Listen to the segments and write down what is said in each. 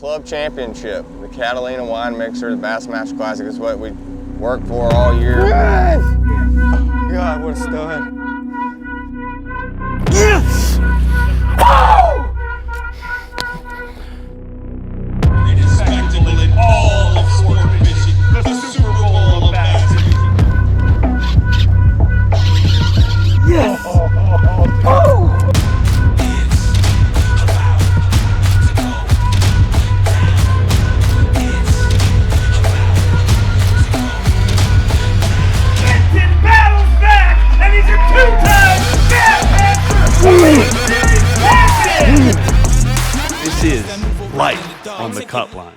club championship. The Catalina Wine Mixer, the Bassmaster Classic is what we work for all year. Yes! Oh, God, what a stud. Yes! Oh! It is spectacle in all of sport fishing, the Super Bowl of bass fishing. Yes! Oh! This is life on the cut line.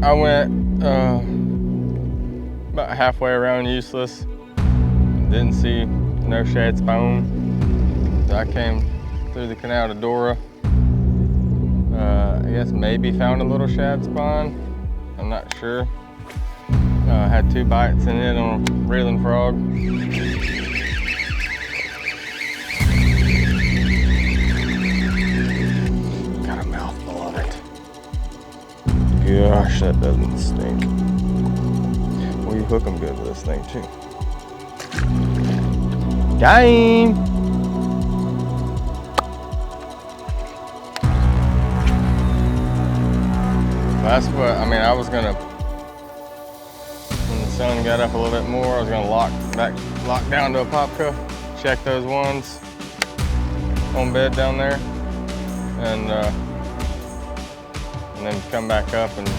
I went about halfway around useless. Didn't see no shad spawn. So I came through the canal to Dora. I guess maybe found a little shad spawn. I'm not sure. Had 2 bites in it on a reeling frog. Got a mouthful of it. Gosh, that doesn't stink. Well, you hook them good with this thing too. Game! That's what, I mean, I was gonna, when the sun got up a little bit more, I was gonna lock down to a Popka, check those ones on bed down there, and then come back up and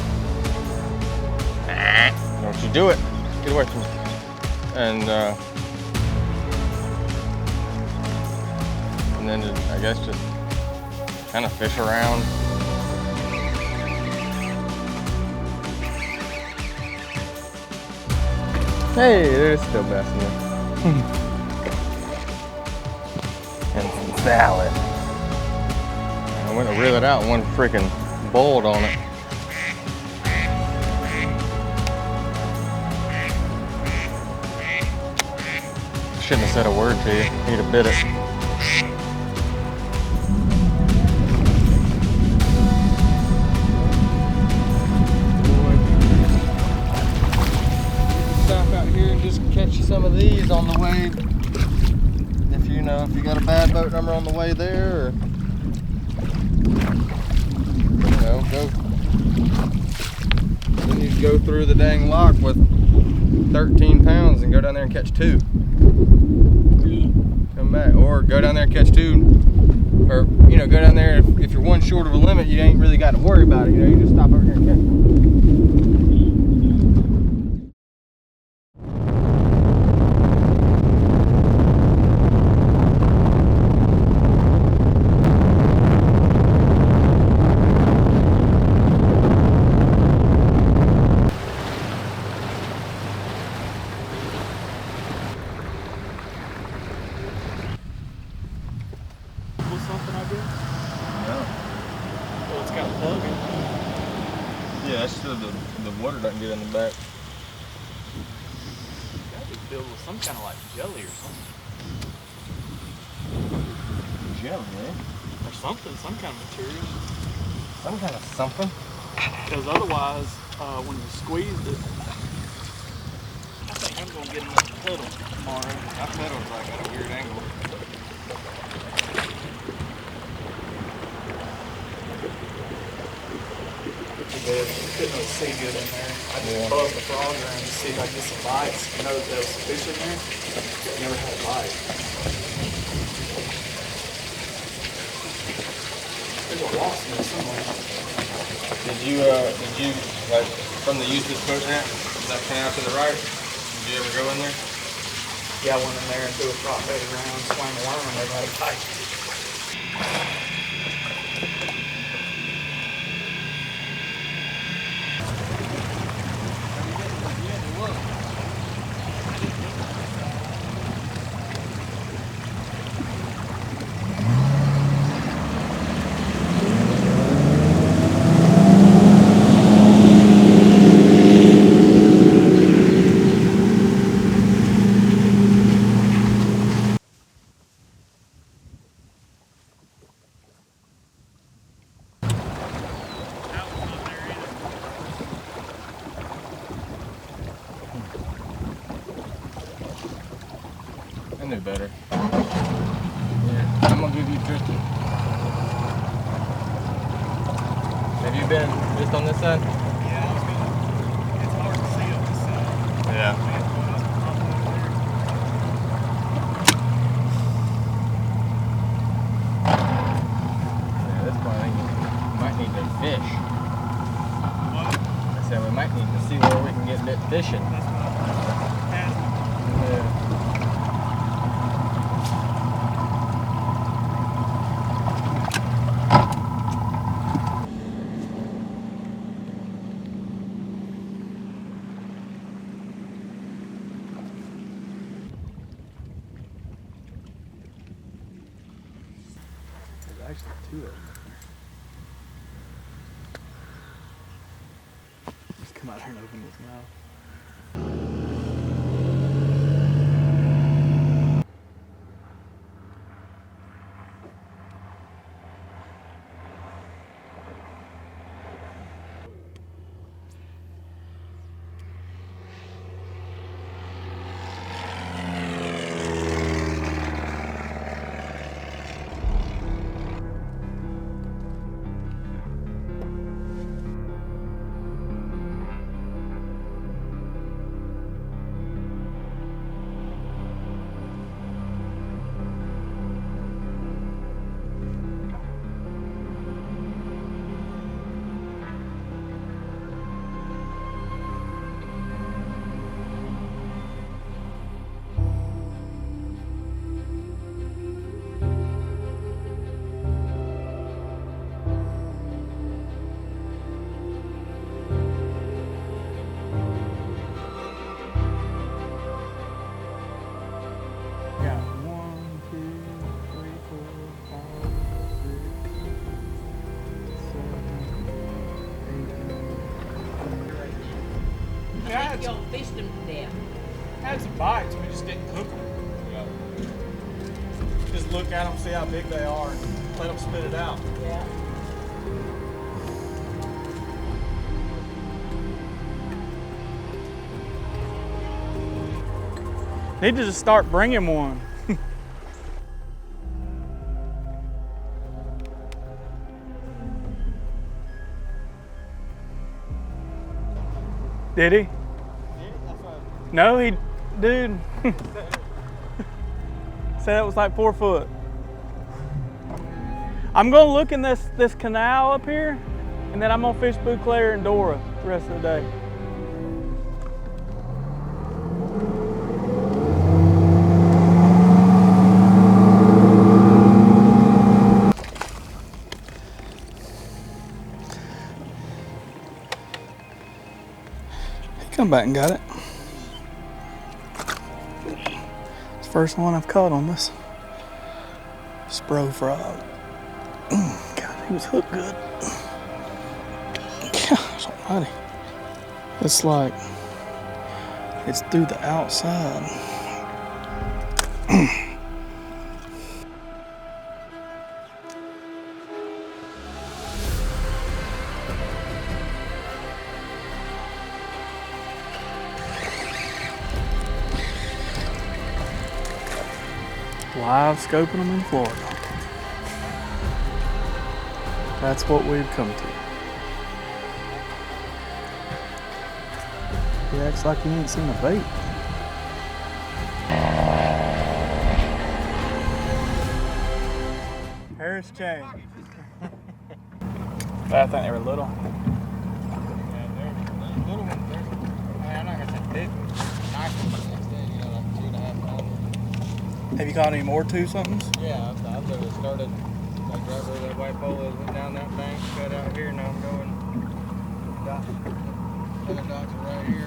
don't you do it, get away from me. And then I guess just kind of fish around. Hey, there's still bass in there. And some salad. I went to reel it out and one freaking boiled on it. Shouldn't have said a word to you. He'd have bit it. Stop out here and just catch you some of these on the way. If you know, if you got a bad boat number on the way there, or then you go through the dang lock with 13 pounds and go down there and catch 2. Come back, or go down there and catch 2, or go down there. If you're one short of a limit, you ain't really got to worry about it. You just stop over here and catch. Something I did? No. Well, it's got a plug in it. Yeah, that's so the water doesn't get in the back. Gotta be filled with some kind of like jelly or something. Jelly, eh? Or something, some kind of material. Some kind of something. Because otherwise, when you squeeze it, I think I'm gonna get another pedal tomorrow. My pedal's like at a weird angle. Couldn't really see good in there. I just buzzed the frog around to see if I could get some bites. I know that there was some fish in there. Never had a bite. There's a wasp in there somewhere. Did you like From the Eustis boat ramp, that canal to the right. Did you ever go in there? Yeah, I went in there and threw a prop bait around, swam a worm, and never had a bite. I knew better. Yeah, I'm gonna give you 50. Have you been just on this side? Yeah, I was gonna. It's hard to see on this side. Yeah. Yeah, this point I think we might need to fish. I said we might need to see where we can get bit fishing. Yeah. There's actually two of them. Just come out here and open his mouth. Got 1, 2, 3, 4, 5, 6, 7, 8, 9. I think y'all fished them to death. Had some bites, we just didn't cook them. Just look at them, see how big they are, and let them spit it out. Yeah. Need to just start bringing one. Did he? No, he, dude. Said it was like 4 foot. I'm gonna look in this canal up here, and then I'm gonna fish Bouclair and Dora the rest of the day. He come back and got it. It's the first one I've caught on this spro frog. God, he was hooked good. Gosh almighty. It's like, it's through the outside. Live scoping them in Florida. That's what we've come to. He acts like he ain't seen a bait. Harris chain. I think they were little. Yeah, they're little Big nice ones next day, you know, like 2.5 pounds. Have you caught any more 2-somethings? Yeah, I've literally started, like right where that white pole is, went down that bank, cut out here, now I'm going. Other dots are right here.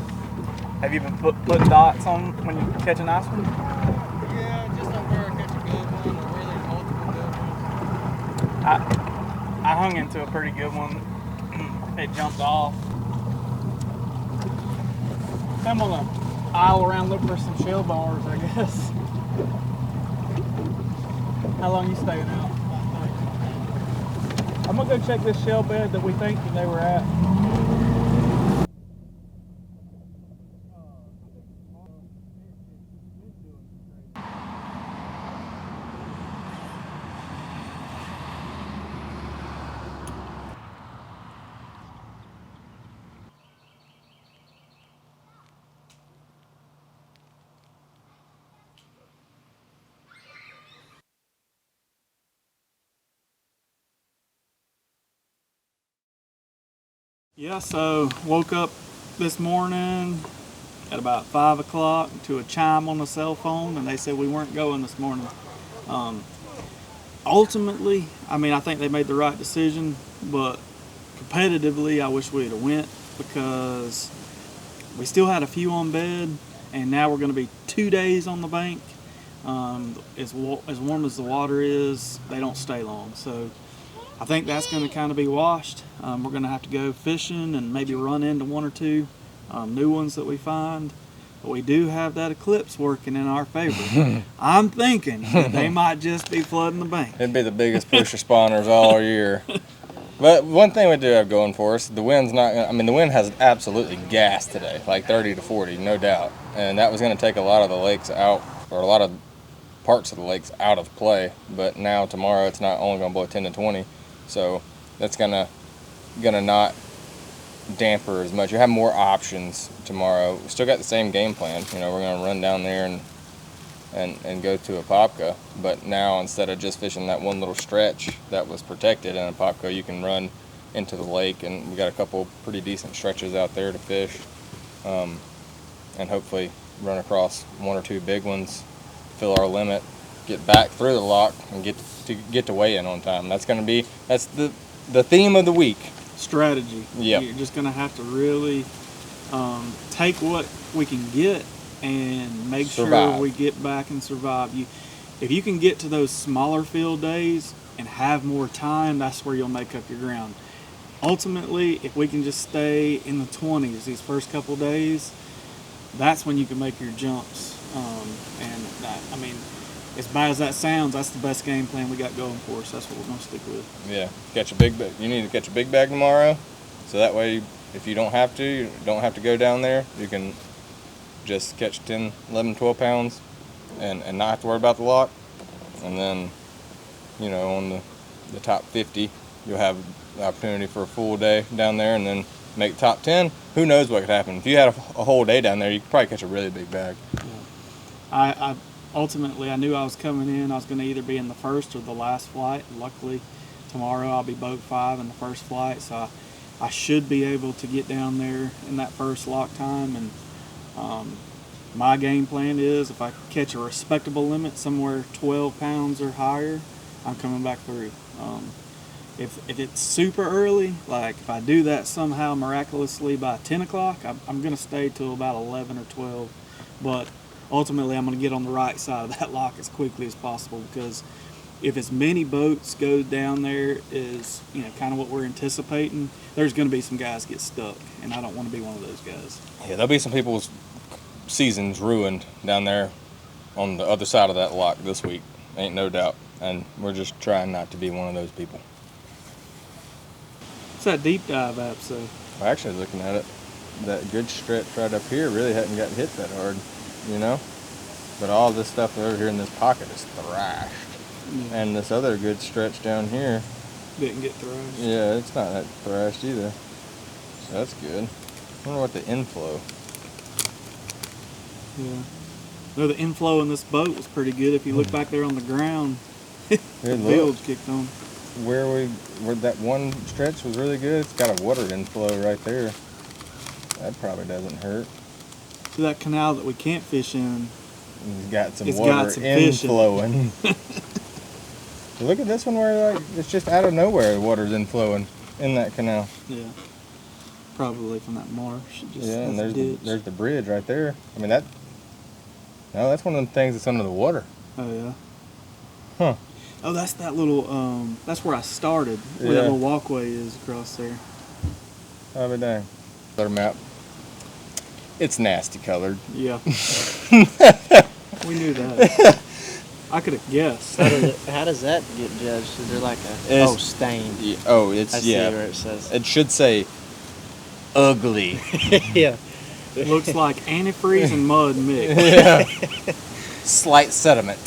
Have you been putting dots on when you catch a nice one? Yeah, just like where I catch a good one or where there's multiple good ones. I hung into a pretty good one. It jumped off. I'm gonna aisle around, look for some shell bars, I guess. How long you staying out? I'm gonna go check this shell bed that we think that they were at. Yeah, so woke up this morning at about 5 o'clock to a chime on the cell phone, and they said we weren't going this morning. Ultimately, I mean, I think they made the right decision, but competitively, I wish we'd have went because we still had a few on bed, and now we're going to be 2 days on the bank. As warm as the water is, they don't stay long, so I think that's going to kind of be washed. We're going to have to go fishing and maybe run into 1 or 2 new ones that we find. But we do have that eclipse working in our favor. I'm thinking that they might just be flooding the bank. It'd be the biggest push spawners all year. But one thing we do have going for us, the wind's not, I mean, the wind has absolutely gassed today, like 30 to 40, no doubt. And that was going to take a lot of the lakes out, or a lot of parts of the lakes out of play. But now, tomorrow, it's not only going to blow 10 to 20. So that's gonna not damper as much. You have more options tomorrow. We still got the same game plan. You know, we're gonna run down there and go to Apopka. But now, instead of just fishing that one little stretch that was protected in Apopka, you can run into the lake, and we got a couple pretty decent stretches out there to fish, and hopefully run across 1 or 2 big ones, fill our limit, get back through the lock, and get to weigh in on time. That's the theme of the week. Strategy. Yeah. You're just going to have to really take what we can get and make sure we get back and survive. If you can get to those smaller field days and have more time, that's where you'll make up your ground. Ultimately, if we can just stay in the 20s these first couple days, that's when you can make your jumps. And that, I mean, as bad as that sounds, that's the best game plan we got going for us. That's what we're going to stick with. Yeah, catch a big bag. You need to catch a big bag tomorrow, so that way, if you don't have to go down there. You can just catch 10, 11, 12 pounds, and not have to worry about the lock. And then, you know, on the top 50, you'll have the opportunity for a full day down there, and then make top 10. Who knows what could happen? If you had a whole day down there, you could probably catch a really big bag. Yeah. Ultimately, I knew I was coming in. I was going to either be in the first or the last flight. Luckily, tomorrow I'll be boat 5 in the first flight, so I should be able to get down there in that first lock time. And my game plan is, if I catch a respectable limit, somewhere 12 pounds or higher, I'm coming back through. If it's super early, like if I do that somehow miraculously by 10 o'clock, I'm going to stay till about 11 or 12. But ultimately, I'm going to get on the right side of that lock as quickly as possible, because if as many boats go down there as, you know, kind of what we're anticipating, there's going to be some guys get stuck, and I don't want to be one of those guys. Yeah, there'll be some people's seasons ruined down there on the other side of that lock this week, ain't no doubt. And we're just trying not to be one of those people. What's that deep dive app say? Well, actually, looking at it, that good stretch right up here really hadn't gotten hit that hard, you know? But all this stuff over here in this pocket is thrashed. Yeah. And this other good stretch down here didn't get thrashed. Yeah, it's not that thrashed either. So that's good. I wonder what the inflow. Yeah. No, the inflow in this boat was pretty good. If you look back there on the ground, the bilge kicked on. Where that one stretch was really good, it's got a water inflow right there. That probably doesn't hurt. So that canal that we can't fish in, It's got some It's water got some fishing. inflowing. Look at this one where like it's just out of nowhere the water's inflowing in that canal. yeah, probably from that marsh. It just Yeah, and has a ditch. there's the bridge right there. I mean that's one of them things that's under the water. Oh yeah. Huh. Oh, that's that little. That's where I started. Where Yeah. that little walkway is across there. I'll be dang. Color map. It's nasty colored. Yeah. We knew that. I could have guessed. How does that get judged? Is there like a It's- stained? It's I see where it says. It should say ugly. Yeah. Looks like antifreeze and mud mixed. Yeah. Slight sediment.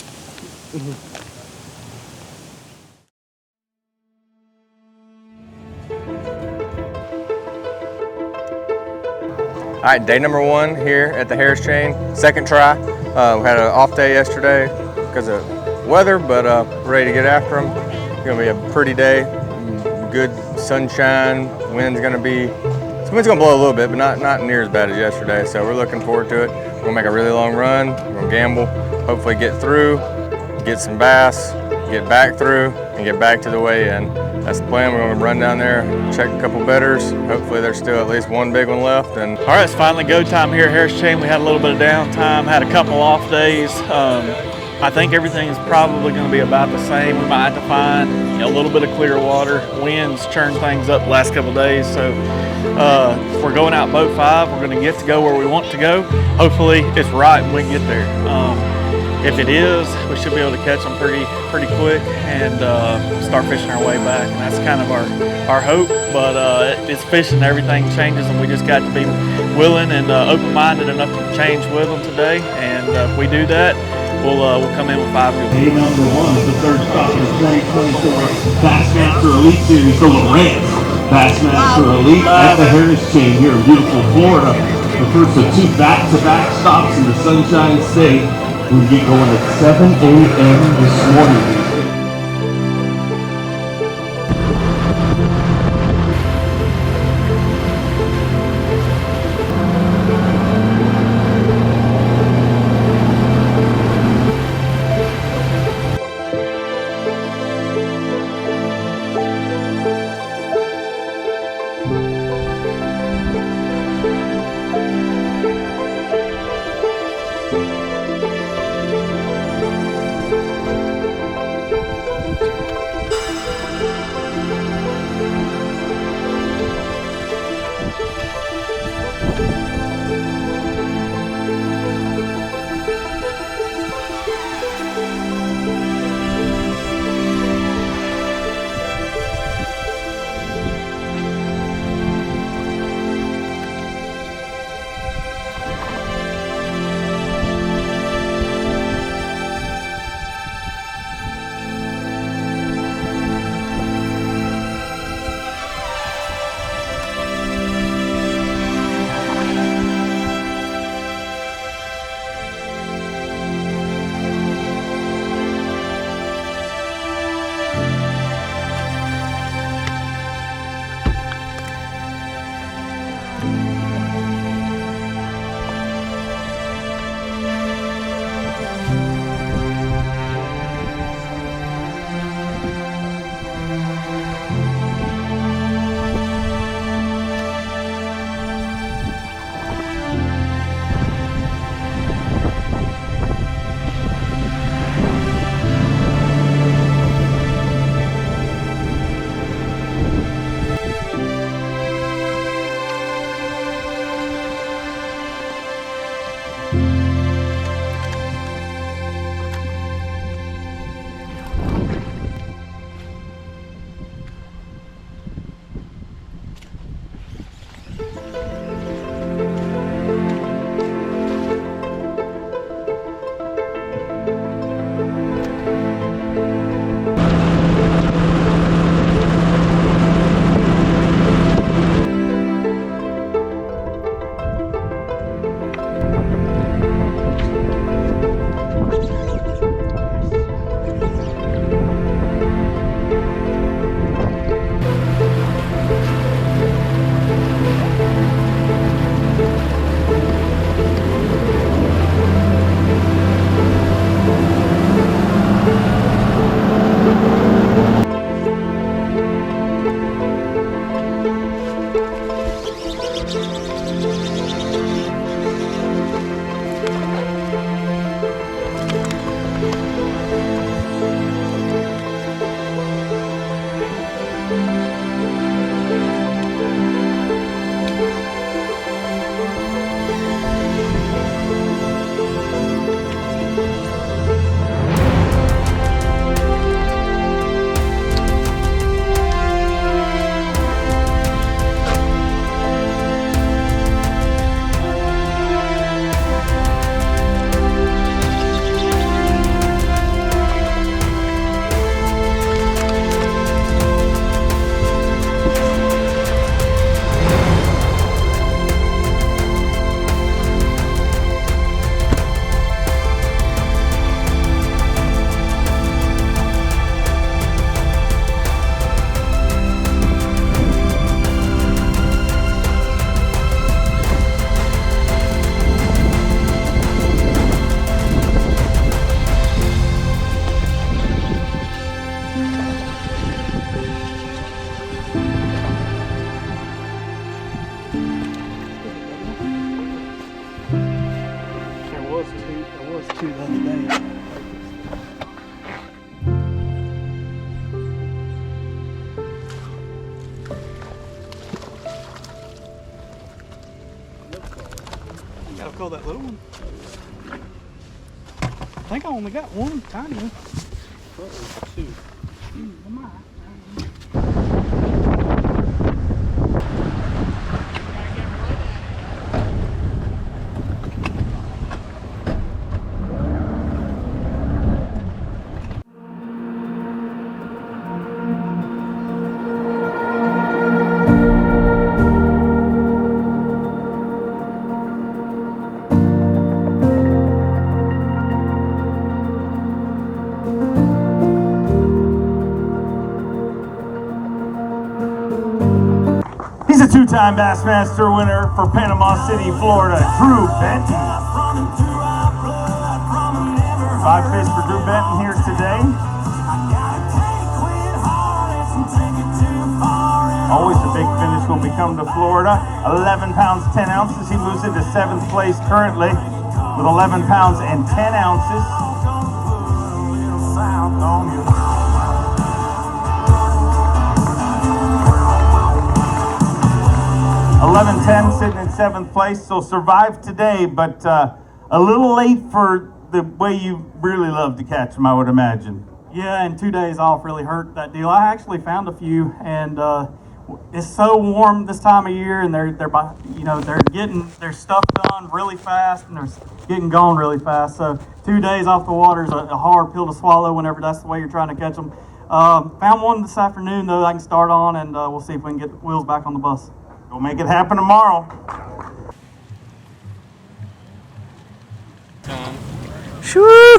All right, day number 1 here at the Harris Chain. Second try. We had an off day yesterday because of weather, but ready to get after them. It's gonna be a pretty day. Good sunshine. Wind's gonna blow a little bit, but not near as bad as yesterday. So we're looking forward to it. We're gonna make a really long run. We're gonna gamble. Hopefully get through, get some bass, get back through, and get back to the weigh-in. That's the plan. We're gonna run down there, check a couple betters. Hopefully there's still at least one big one left. And All right, it's finally go time here at Harris Chain. We had a little bit of downtime, had a couple off days. I think everything's probably going to be about the same. We might have to find a little bit of clear water. Winds churned things up the last couple of days. So if we're going out boat 5, we're going to get to go where we want to go. Hopefully it's right and we can get there. If it is, we should be able to catch them pretty quick and start fishing our way back. And that's kind of our hope. But it's fishing, everything changes, and we just got to be willing and open-minded enough to change with them today. And if we do that, we'll come in with 5 good Day number 1 is the third stop in the 2024 Bassmaster Elite Series for Lawrence. Bassmaster Elite at the Harris Chain here in beautiful Florida. The first of 2 back-to-back stops in the Sunshine State. We'll get going at 7 a.m. this morning. two the other day. Gotta call that little one. I think I only got one tiny one. Two. He's a two-time Bassmaster winner for Panama City, Florida, Drew Benton. 5 fish for Drew Benton here today. Always a big finish when we come to Florida. 11 pounds, 10 ounces. He moves into 7th place currently with 11 pounds and 10 ounces. 11-10 sitting in 7th place, so survived today, but a little late for the way you really love to catch them, I would imagine. Yeah, and 2 days off really hurt that deal. I actually found a few, and it's so warm this time of year, and they're getting their stuff done really fast, and they're getting gone really fast. So 2 days off the water is a hard pill to swallow whenever that's the way you're trying to catch them. Found one this afternoon though I can start on, and we'll see if we can get the wheels back on the bus. We'll make it happen tomorrow. Shoo!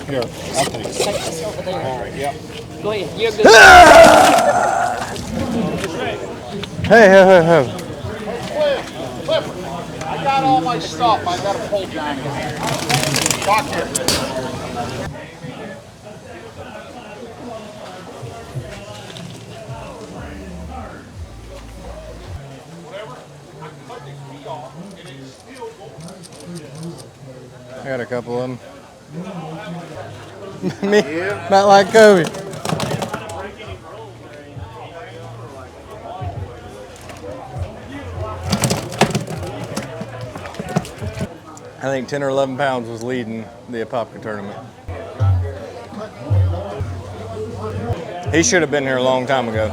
Here, I'll take it. Take this over there. All right, yeah. Go ahead, you're good. Hey. Clipper, I got all my stuff. I got a pole jacket. Talk here. I got a couple of them. Me, not like Kobe. I think 10 or 11 pounds was leading the Apopka tournament. He should have been here a long time ago.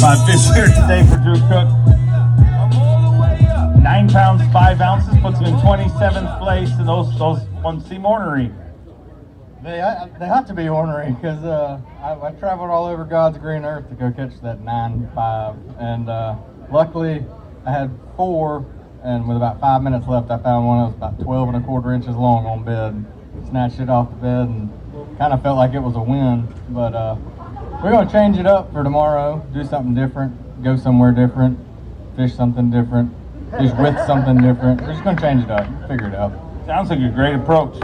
5 fish here today for Drew Cook. 9 pounds, 5 ounces, puts him in 27th place in those one Sea Ornery. They have to be ornery because I traveled all over God's green earth to go catch that 9.5, and luckily I had 4, and with about 5 minutes left I found one that was about 12 1/4 inches long on bed. Snatched it off the bed and kind of felt like it was a win, but we're going to change it up for tomorrow, do something different, go somewhere different, fish something different, fish with something different. We're just going to change it up, figure it out. Sounds like a great approach.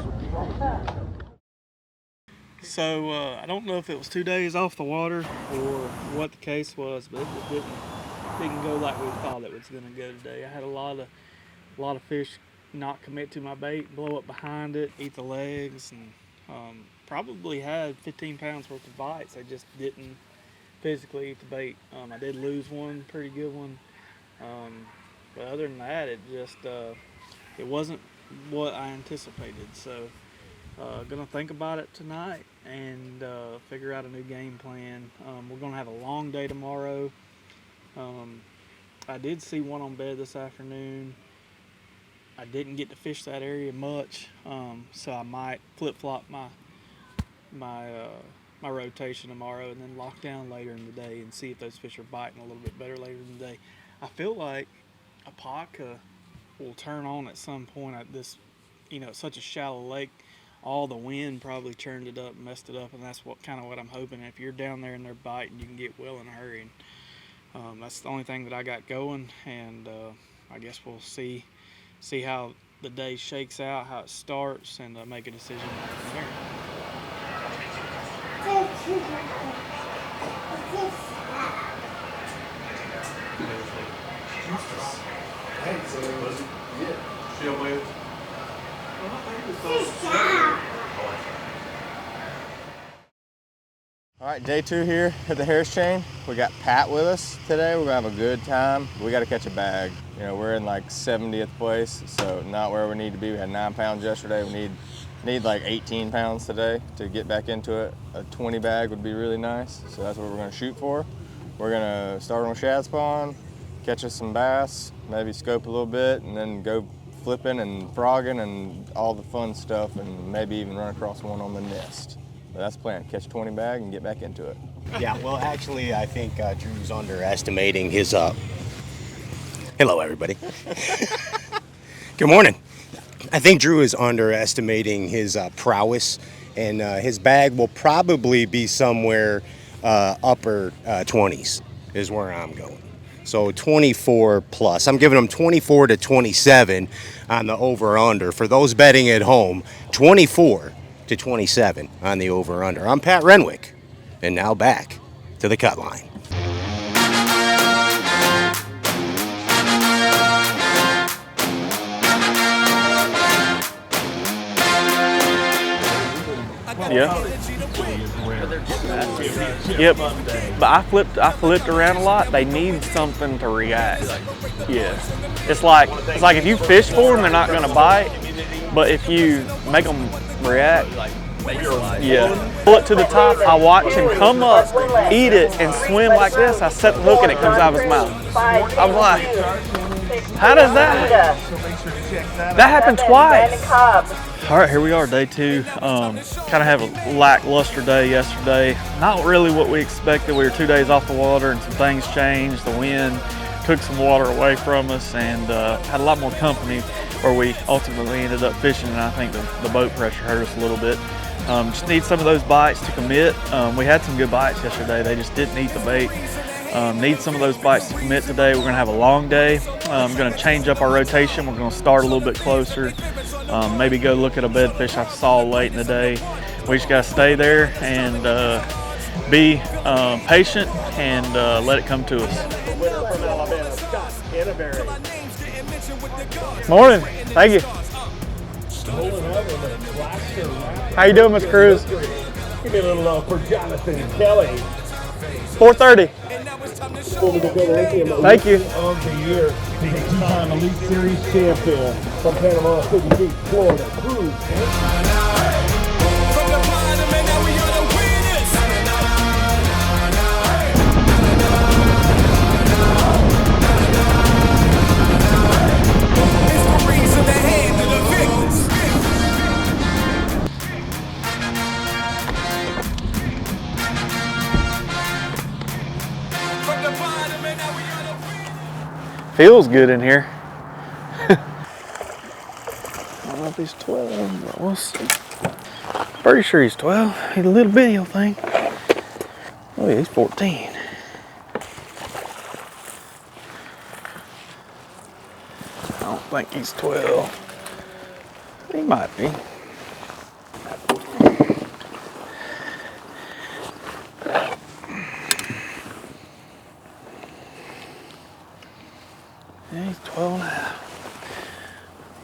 So I don't know if it was 2 days off the water or what the case was, but it didn't go like we thought it was going to go today. I had a lot of fish not commit to my bait, blow up behind it, eat the legs, and probably had 15 pounds worth of bites. I just didn't physically eat the bait. I did lose one pretty good one, but other than that, it just it wasn't what I anticipated. So gonna think about it tonight and figure out a new game plan. We're gonna have a long day tomorrow. I did see one on bed this afternoon. I didn't get to fish that area much, so I might flip-flop my rotation tomorrow and then lock down later in the day and see if those fish are biting a little bit better later in the day. I feel like Apopka will turn on at some point at this, it's such a shallow lake. all the wind probably churned it up and messed it up, and that's what I'm hoping. If you're down there and they're biting, you can get well in a hurry. And, that's the only thing that I got going, and I guess we'll see how the day shakes out, how it starts, and make a decision from there. All right, day 2 here at the Harris Chain. We got Pat with us today. We're gonna have a good time. We gotta catch a bag. You know, we're in like 70th place, so not where we need to be. We had 9 pounds yesterday. We need like 18 pounds today to get back into it. A 20 bag would be really nice, so that's what we're gonna shoot for. We're gonna start on shad spawn, catch us some bass, maybe scope a little bit, and then go flipping and frogging and all the fun stuff, and maybe even run across one on the nest. But that's the plan, catch 20 bag and get back into it. Yeah, well, actually, I think Drew's underestimating his, hello, everybody. Good morning. I think Drew is underestimating his prowess, and his bag will probably be somewhere upper 20s is where I'm going. So 24 plus. I'm giving him 24 to 27 on the over-under. For those betting at home, 24 to 27 on the over-under. I'm Pat Renwick, and now back to the cut line. Yeah. Yep. But I flipped around a lot. They need something to react. Yeah. It's like if you fish for them, they're not gonna bite. But if you make them react, yeah. Pull it to the top. I watch him come up, eat it, and swim like this. I set the hook and it comes out of his mouth. I'm like, how does that? That happened twice. All right, here we are, day 2. Kind of have a lackluster day yesterday. Not really what we expected. We were 2 days off the water and some things changed. The wind took some water away from us, and had a lot more company where we ultimately ended up fishing, and I think the boat pressure hurt us a little bit. Just need some of those bites to commit. We had some good bites yesterday. They just didn't eat the bait. Need some of those bites to commit today. We're gonna have a long day. I'm gonna change up our rotation. We're gonna start a little bit closer. Maybe go look at a bed fish I saw late in the day. We just gotta stay there and be patient and let it come to us. Morning, thank you. How you doing, Mr. Cruz? Give me a little love for Jonathan Kelly. 4:30. Thank you. Of the year, the 2-time Elite Series champion from Panama City Beach, Florida. Cruz. Feels good in here. I don't know if he's 12, but we'll see. Pretty sure he's 12. He's a little bitty old thing. Oh yeah, he's 14. I don't think he's 12. He might be. Yeah, he's 12 and a half.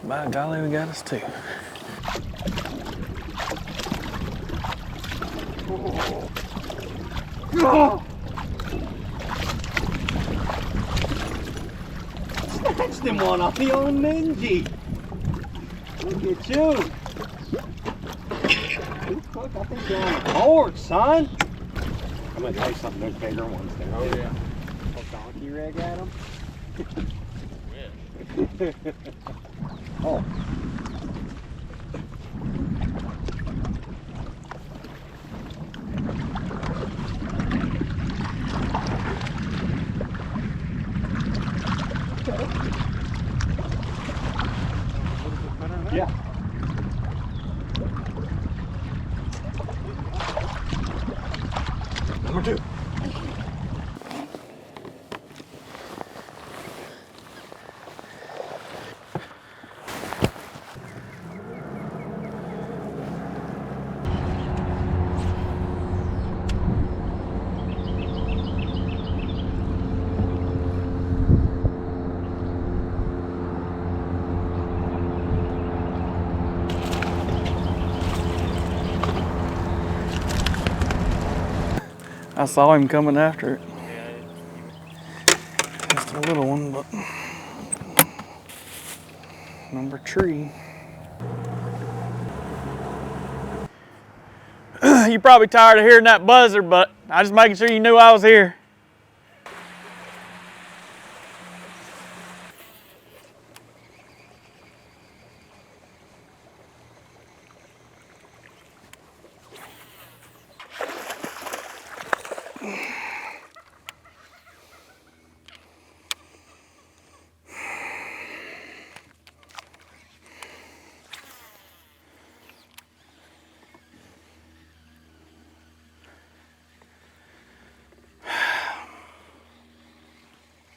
By golly, we got us 2. Oh. Snatched him one off the old Mingy. Look at you. Look, I think you're on the board, son. I'm gonna tell you something, there's bigger ones there. Oh yeah. A donkey rig at him. Oh. Yeah. Number 2. I saw him coming after it. Just a little one, but number 3. You're probably tired of hearing that buzzer, but I just making sure you knew I was here.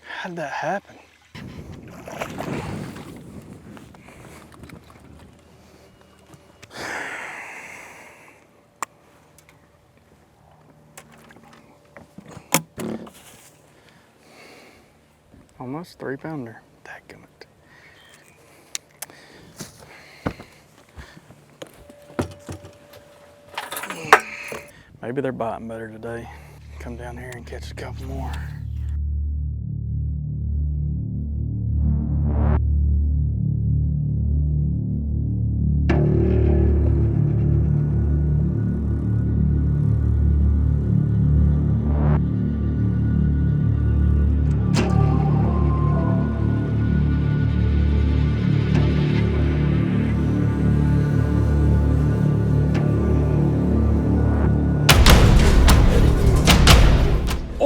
How did that happen? Almost 3-pounder. Dadgummit. Maybe they're biting better today. Come down here and catch a couple more.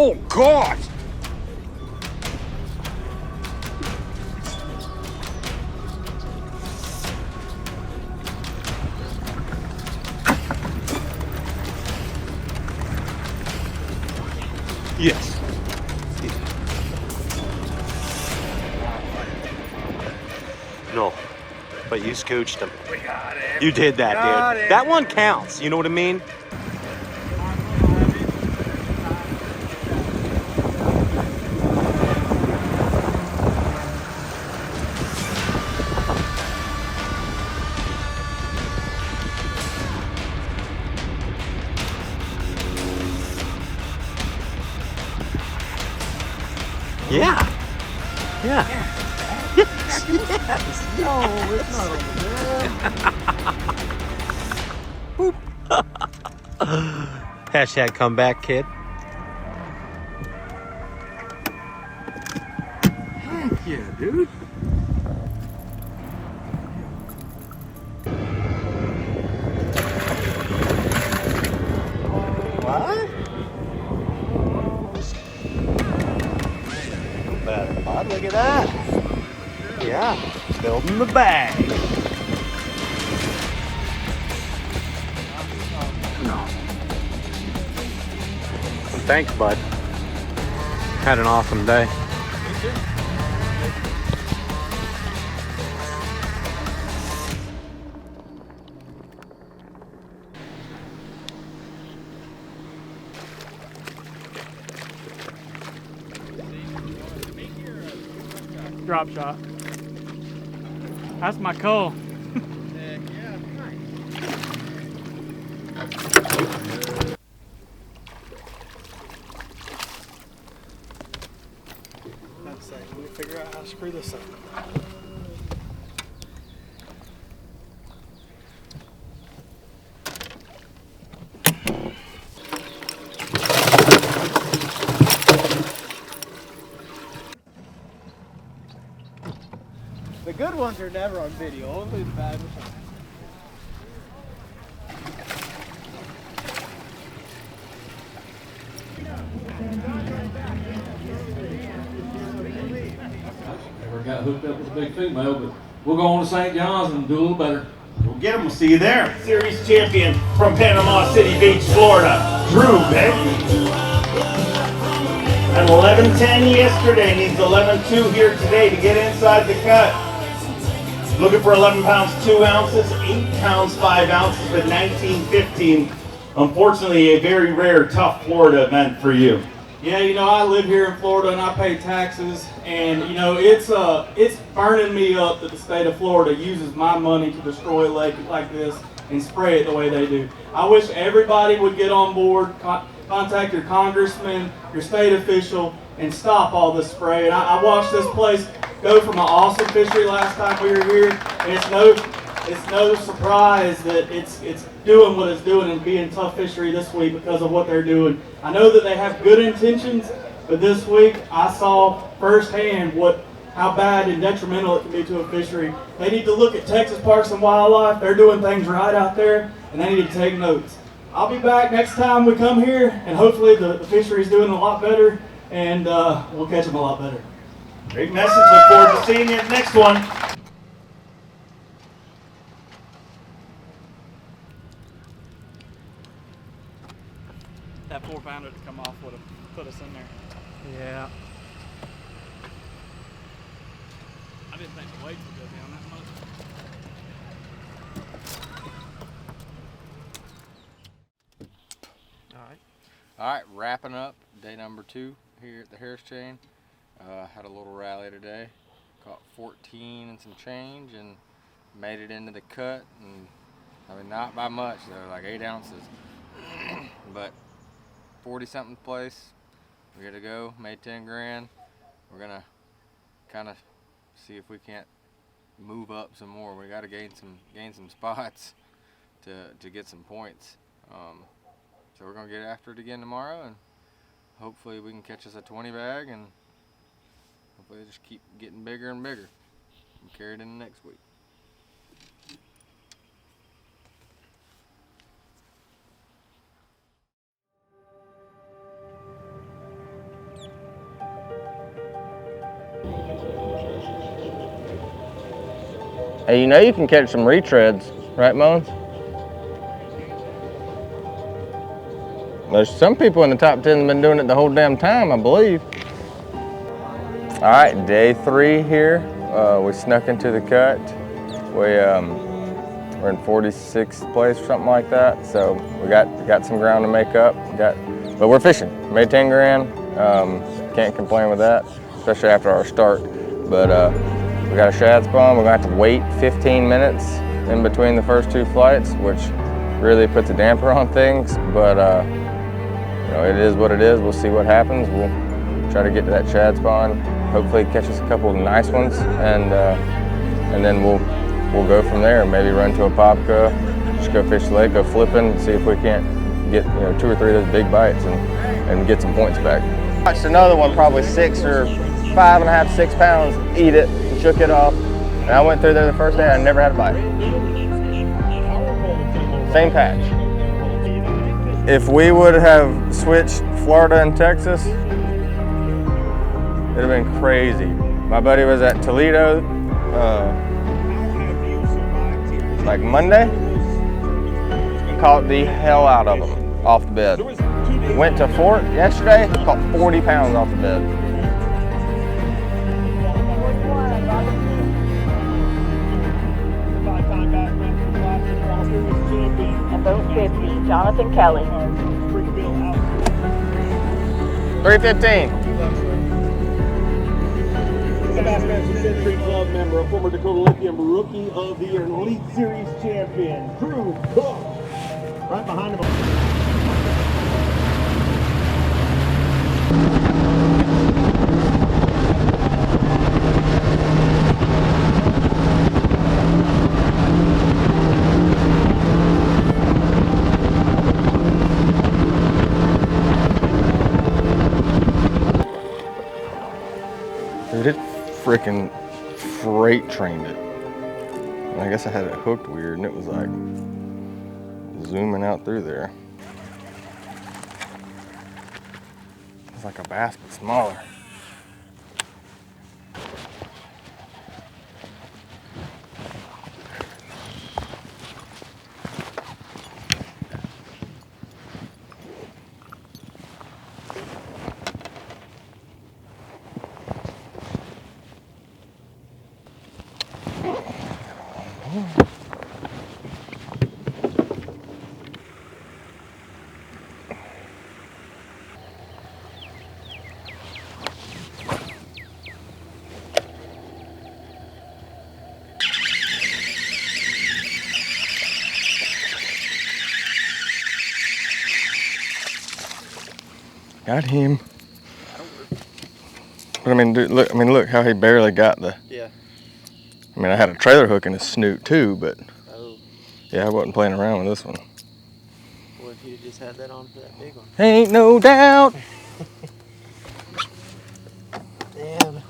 Oh, God! Yes. No, but you scooched him. We got it. You did that, Got dude. it. That one counts. You know what I mean? Yeah. Yeah. Yes. Yes. No, it's not over there. Hashtag comeback kid. Heck yeah, dude. What? Better, bud. Look at that. Yeah, building the bag. No. Thanks, bud. Had an awesome day. Drop shot. That's my call. Let's see, let me figure out how to screw this up. The good ones are never on video, only the bad ones are. Never got hooked up with a big female, but we'll go on to St. John's and do a little better. We'll get him. We'll see you there. Series champion from Panama City Beach, Florida. Drew, baby. At 11:10 yesterday, needs 11:2 here today to get inside the cut. Looking for 11 pounds 2 ounces, 8 pounds 5 ounces with 19.15. Unfortunately, a very rare, tough Florida event for you. Yeah, you know, I live here in Florida and I pay taxes, and you know, it's burning me up that the state of Florida uses my money to destroy a lake like this and spray it the way they do. I wish everybody would get on board, contact your congressman, your state official, and stop all this spray. And I watched this place go from an awesome fishery last time we were here, and it's no surprise that it's doing what it's doing and being tough fishery this week because of what they're doing. I know that they have good intentions, but this week I saw firsthand how bad and detrimental it can be to a fishery. They need to look at Texas Parks and Wildlife. They're doing things right out there, and they need to take notes. I'll be back next time we come here, and hopefully the fishery's doing a lot better, and we'll catch them a lot better. Great message. Look forward to seeing you at the next one. That 4-pounder to come off would have put us in there. Yeah. I didn't think the weights would go down that much. All right, wrapping up day number 2 here at the Harris Chain. Had a little rally today. Caught 14 and some change and made it into the cut. And I mean, not by much though, like 8 ounces. But 40-something place. We got to go. Made 10 grand. We're gonna kind of see if we can't move up some more. We got to gain some spots to get some points. So we're gonna get after it again tomorrow, and hopefully we can catch us a 20 bag, and hopefully just keep getting bigger and bigger and carry it into next week. Hey, you know you can catch some retreads, right, Mullins? There's some people in the top 10 that have been doing it the whole damn time, I believe. All right, day 3 here. We snuck into the cut. We're in 46th place or something like that. So we got some ground to make up. But we're fishing. Made 10 grand. Can't complain with that, especially after our start. But we got a shad spawn. We're gonna have to wait 15 minutes in between the first 2 flights, which really puts a damper on things. But you know, it is what it is. We'll see what happens. We'll try to get to that shad spawn. Hopefully catch us a couple of nice ones, and then we'll go from there. Maybe run to a popka, just go fish the lake, go flipping, and see if we can't get 2 or 3 of those big bites and get some points back. Watched another one, probably 6 or 5.5, 6 pounds, eat it, and shook it off. And I went through there the first day, I never had a bite. Same patch. If we would have switched Florida and Texas, it'd have been crazy. My buddy was at Toledo, like Monday, caught the hell out of them off the bed. Went to Fort yesterday, caught 40 pounds off the bed. Number 50, Jonathan Kelly. 315. The Bassmaster Fishery Club member, a former Dakota Lithium Rookie of the Year, Elite Series champion, Drew Cook. Right behind him. Dude, it freaking freight trained it. And I guess I had it hooked weird, and it was like zooming out through there. It's like a bass, but smaller. Got him. But I mean, dude, look. I mean, look how he barely got the. Yeah. I mean, I had a trailer hook in his snoot too, but. Oh. Yeah, I wasn't playing around with this one. What if you just had that on for that big one? Ain't no doubt. Damn.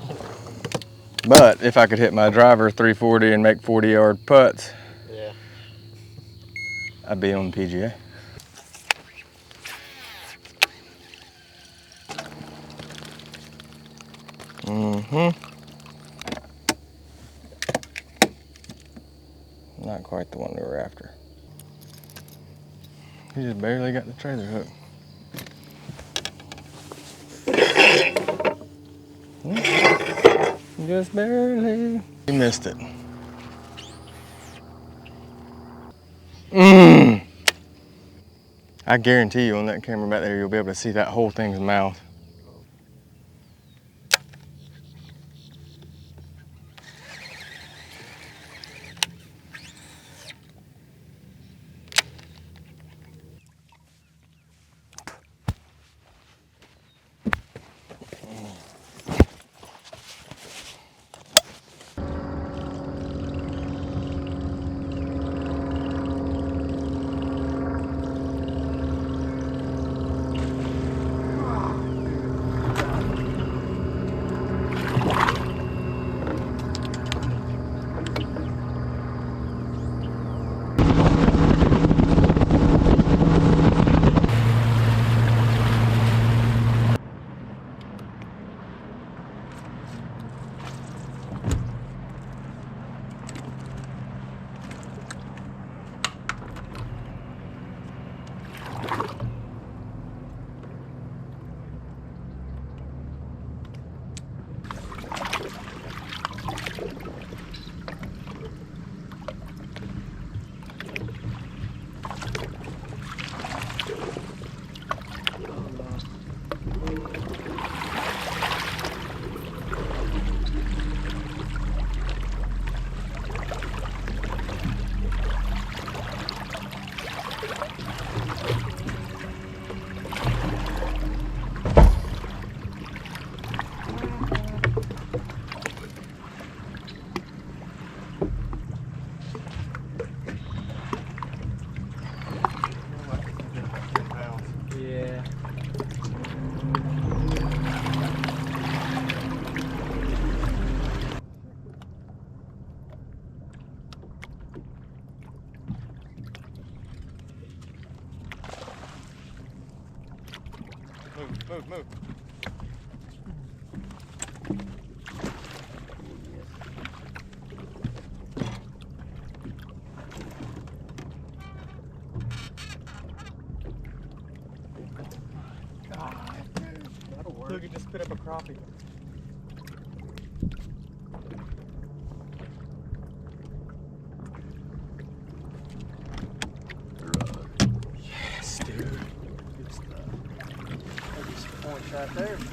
But if I could hit my driver 340 and make 40-yard putts, yeah, I'd be on the PGA. Not quite the one we were after. He just barely got the trailer hook. Just barely. He missed it. I guarantee you on that camera back there, you'll be able to see that whole thing's mouth. yeah. Move. Look, it just spit up a crappie. Yes, dude. Good stuff. There's some points right there. 4.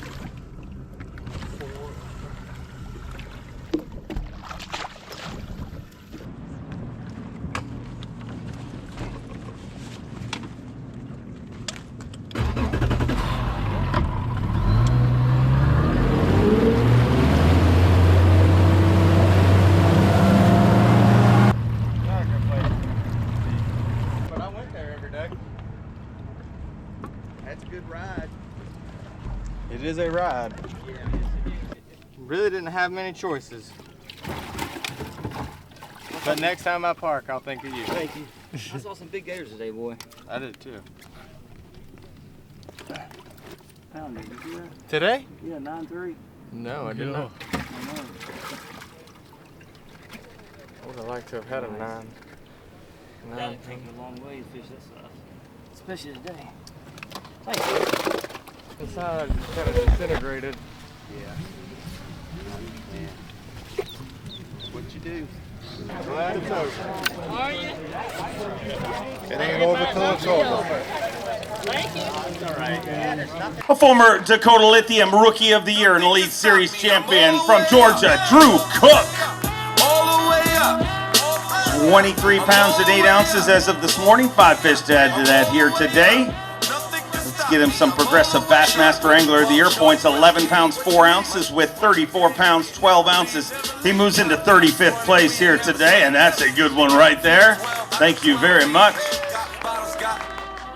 It is a ride. Really didn't have many choices. But next time I park, I'll think of you. Thank you. I saw some big gators today, boy. I did too. Found it. Did you see that? Today? Yeah, 9.3. No, I did not. I would have liked to have had a 9. That'd take a long way to fish that stuff. Especially today. Thank you. Inside kind of disintegrated. Yeah. What'd you do? Glad it's over. Are you? It ain't over till it's over. Thank you. It's all right. A former Dakota Lithium Rookie of the Year and Elite Series champion from Georgia, Drew Cook. 23 pounds and 8 ounces as of this morning. 5 fish to add to that here today. Let's Let's get him some Progressive Bassmaster Angler of the Year points. 11 pounds 4 ounces with 34 pounds 12 ounces. He moves into 35th place here today, and that's a good one right there. Thank you very much.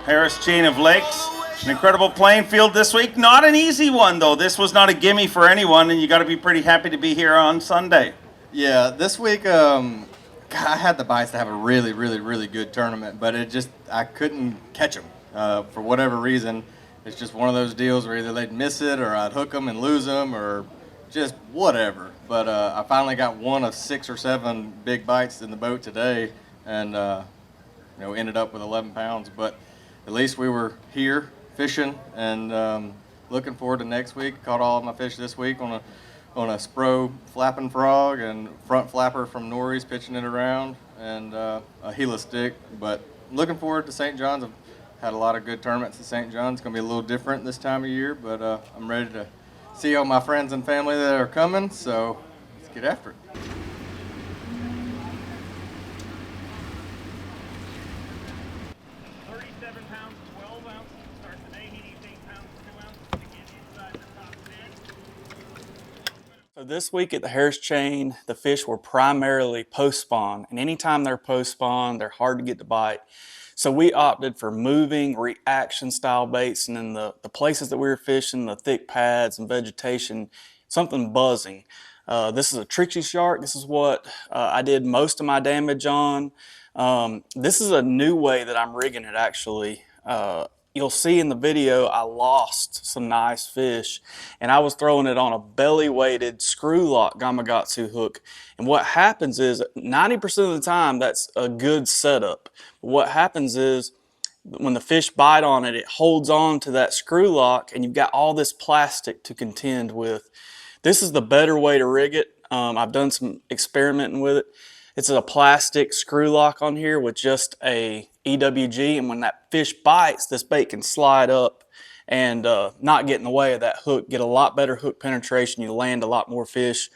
Harris Chain of Lakes. An incredible playing field this week. Not an easy one, though. This was not a gimme for anyone, and you got to be pretty happy to be here on Sunday. Yeah, this week I had the bites to have a really, really, really good tournament, but I couldn't catch them for whatever reason. It's just one of those deals where either they'd miss it or I'd hook them and lose them or just whatever. But I finally got one of 6 or 7 big bites in the boat today, and ended up with 11 pounds. But at least we were here fishing, and looking forward to next week. Caught all of my fish this week on a Spro flapping frog and front flapper from Norrie's pitching it around, and a Gila stick. But looking forward to St. John's. I've had a lot of good tournaments at St. John's. It's going to be a little different this time of year, but I'm ready to see all my friends and family that are coming, so let's get after it. So this week at the Harris Chain, the fish were primarily post-spawn, and anytime they're post-spawn, they're hard to get to bite. So we opted for moving reaction style baits, and in the places that we were fishing, the thick pads and vegetation, something buzzing. This is a Trixie shark. This is what I did most of my damage on. This is a new way that I'm rigging it, actually. You'll see in the video I lost some nice fish, and I was throwing it on a belly-weighted screw lock Gamakatsu hook. And what happens is 90% of the time that's a good setup. What happens is when the fish bite on it, it holds on to that screw lock, and you've got all this plastic to contend with. This is the better way to rig it. I've done some experimenting with it. It's a plastic screw lock on here with just a EWG, and when that fish bites, this bait can slide up and not get in the way of that hook, get a lot better hook penetration, you land a lot more fish.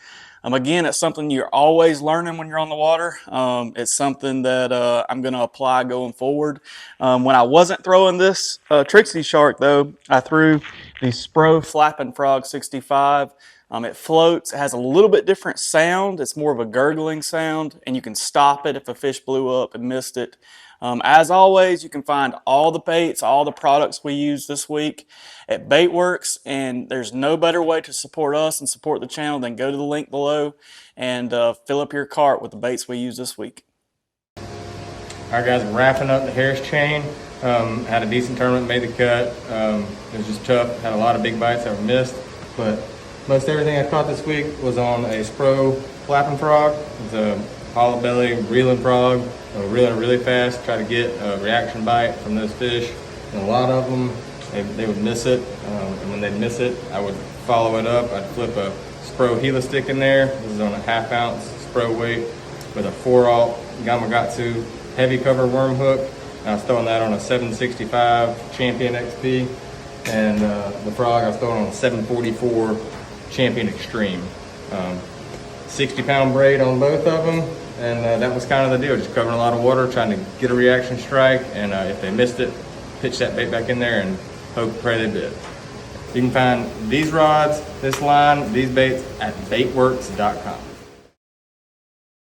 Again, it's something you're always learning when you're on the water. It's something that I'm going to apply going forward. When I wasn't throwing this Trixie shark, though, I threw the Spro Flapping Frog 65. It floats, it has a little bit different sound. It's more of a gurgling sound, and you can stop it if a fish blew up and missed it. As always, you can find all the baits, all the products we use this week at Baitworks, and there's no better way to support us and support the channel than go to the link below and fill up your cart with the baits we use this week. All right, guys, wrapping up the Harris Chain. Had a decent tournament, made the cut. It was just tough. Had a lot of big bites that were missed, but most everything I caught this week was on a Spro Flapping Frog. It's a hollow belly reeling frog, reeling really fast, try to get a reaction bite from those fish. And a lot of them, they would miss it. And when they'd miss it, I would follow it up. I'd flip a Spro Gila stick in there. This is on a 1/2 ounce Spro weight with a 4/0 Gamakatsu heavy cover worm hook. And I was throwing that on a 765 Champion XP. And the frog I was throwing on a 744 Champion Extreme. 60-pound braid on both of them, and that was kind of the deal, just covering a lot of water, trying to get a reaction strike, and if they missed it, pitch that bait back in there and hope and pray they bit. You can find these rods, this line, these baits at baitworks.com.